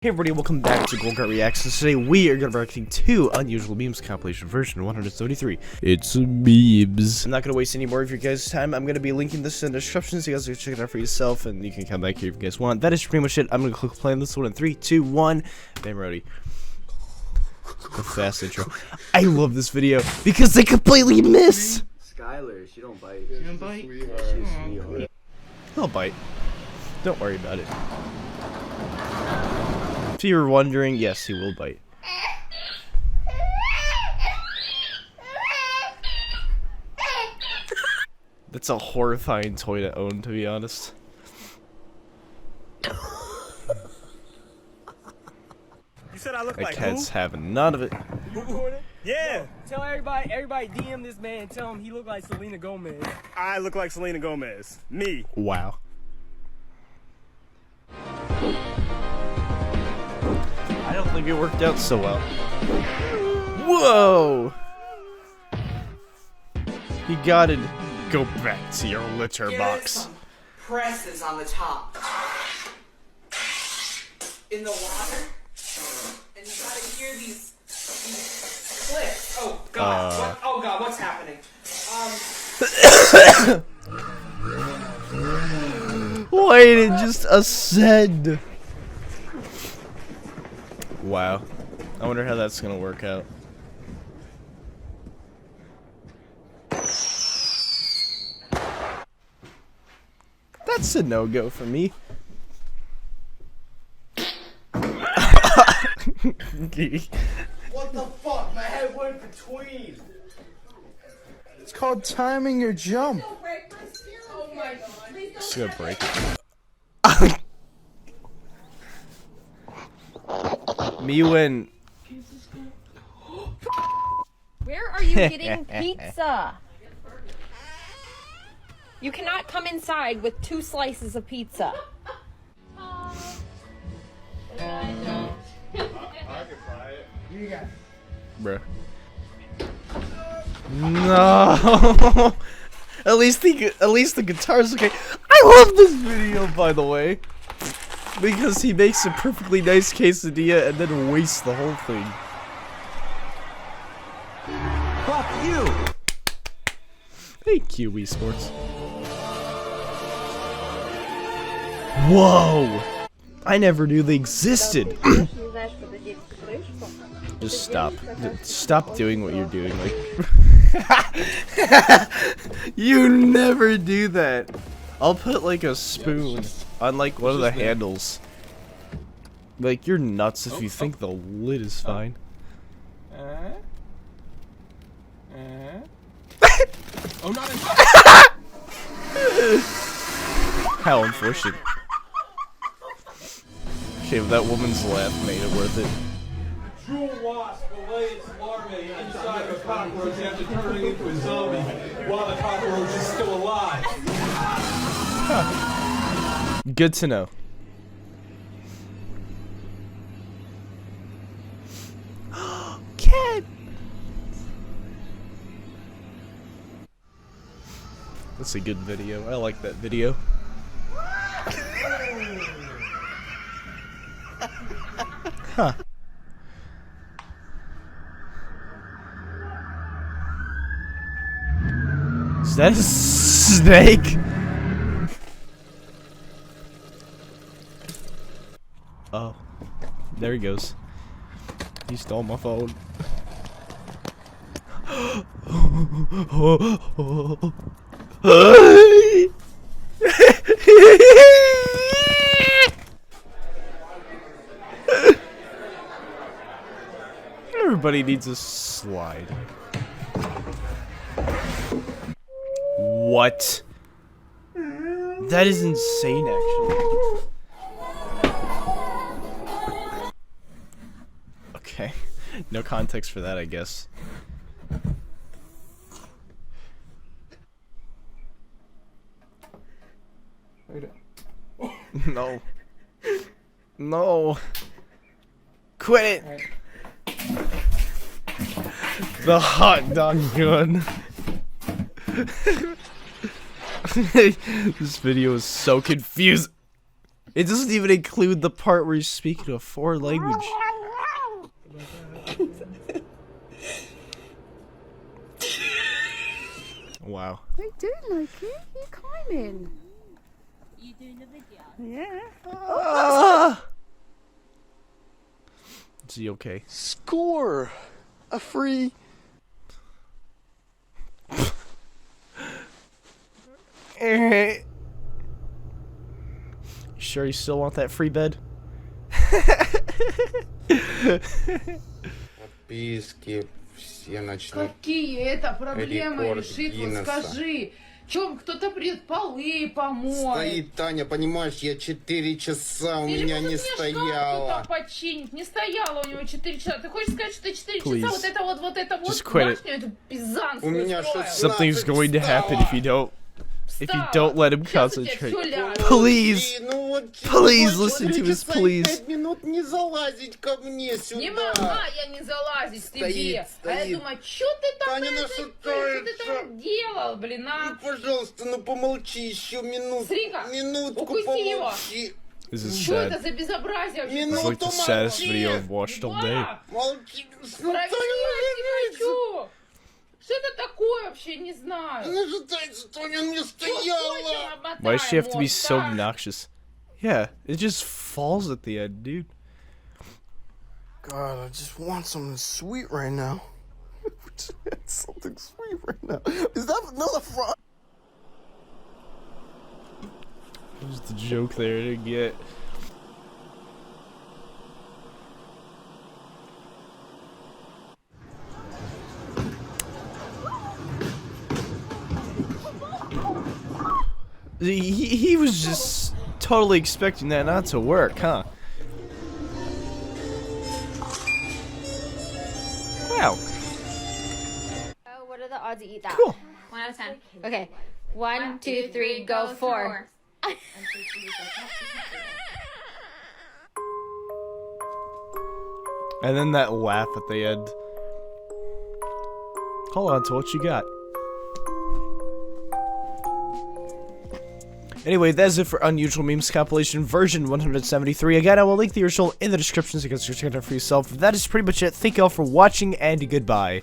Hey everybody, welcome back to GoronGuyReacts, and today we are going to be reacting to Unusual Memes Compilation version 173. It's memes. I'm not going to waste any more of your guys' time. I'm going to be linking this in the description so you guys can check it out for yourself, and you can come back here if you guys want. That is pretty much it. I'm going to click play on this one in 3, 2, 1. Bam, ready. The fast intro. I love this video because they completely miss. Skylar, she don't bite. She don't bite? Yeah, she's a sweetheart. He'll bite. Don't worry about it. If you were wondering, yes, he will bite. That's a horrifying toy to own, to be honest. You said I look That like cat's who? having none of it. You recording? Yeah. Tell everybody DM this man and tell him he look like Selena Gomez. I look like Selena Gomez. Me. Wow. I don't think it worked out so well. Whoa! You gotta go back to your litter box. Presses on the top. In the water. And you gotta hear these clicks. Oh god. Oh god, what's happening? Why did it just ascend? Wow. I wonder how that's gonna work out. That's a no-go for me. What the fuck? My head went between. It's called timing your jump. Oh my god. Just gonna break it. Me when. Where are you getting pizza? You cannot come inside with 2 slices of pizza. Bruh. No. At least the guitar's okay. I love this video, by the way, because he makes a perfectly nice quesadilla and then wastes the whole thing. Fuck you! Thank you, Wii Sports. Whoa! I never knew they existed. Just stop. Stop doing what you're doing. Like, you never do that. I'll put like a spoon on like one of the handles. Like, you're nuts if you think the lid is fine. Oh, not in How unfortunate. Okay, but that woman's laugh made it worth it. Jewel wasp will lay its larvae inside a cockroach after turning into a zombie while the cockroach is still alive. Good to know. Cat. That's a good video. I like that video. Huh. Is that a snake? Oh, there he goes. He stole my phone. Everybody needs a slide. What? That is insane, actually. Okay. No context for that, I guess. No. No. Quit it. The hot dog gun. This video is so confusing. It doesn't even include the part where he's speaking a foreign language. Wow. I do like it. You're climbing. You doing the video? Yeah. Is he okay? Score! A free. You sure you still want that free bed? Подписки все начнут. Какие это проблемы Рекорд решить? Вот Гиннесса. скажи. Чем кто-то придет полы помоет? Стоит, Таня, понимаешь, я 4 часа у Или меня может не мне шкаф стояло. кто-то починить? Не стояло у него 4 часа. Ты хочешь сказать, что 4 Please. часа вот это вот Just quit it. башню, эту пизанскую У меня строил? 16 Something's going to happen if you don't Встала. let him Сейчас у тебя concentrate. всё ляжет. Please. Ну вот Please чего, listen to 4 us, часа и please. 5 минут не залазить ко мне сюда. Не могла я не залазить к тебе. А я стоит. думаю, что ты там, Таня, ну что что ты это? там делал, блин, Ну, а? пожалуйста, ну помолчи еще Срика, минутку укуси его. помолчи. This is Что это sad. за безобразие вообще? It's like the saddest video I've watched all day. Молчи. Ну, Проверять Таня, не хочу. Что это такое вообще, не знаю. ну что Таня, мне стояла. Why does she have to be so obnoxious? Yeah, it just falls at the end, dude. God, I just want something sweet right now. Something sweet right now. Is that another fraud? There's the joke there to get. He was just totally expecting that not to work, huh? Wow. What are the odds you eat that? Cool. 1 out of 10. Okay. 1, 2, 3, go 4. And then that laugh at the end. Hold on to what you got. Anyway, that's it for Unusual Memes Compilation version 173. Again, I will link the original in the description so you guys can check it out for yourself. That is pretty much it. Thank you all for watching, and goodbye.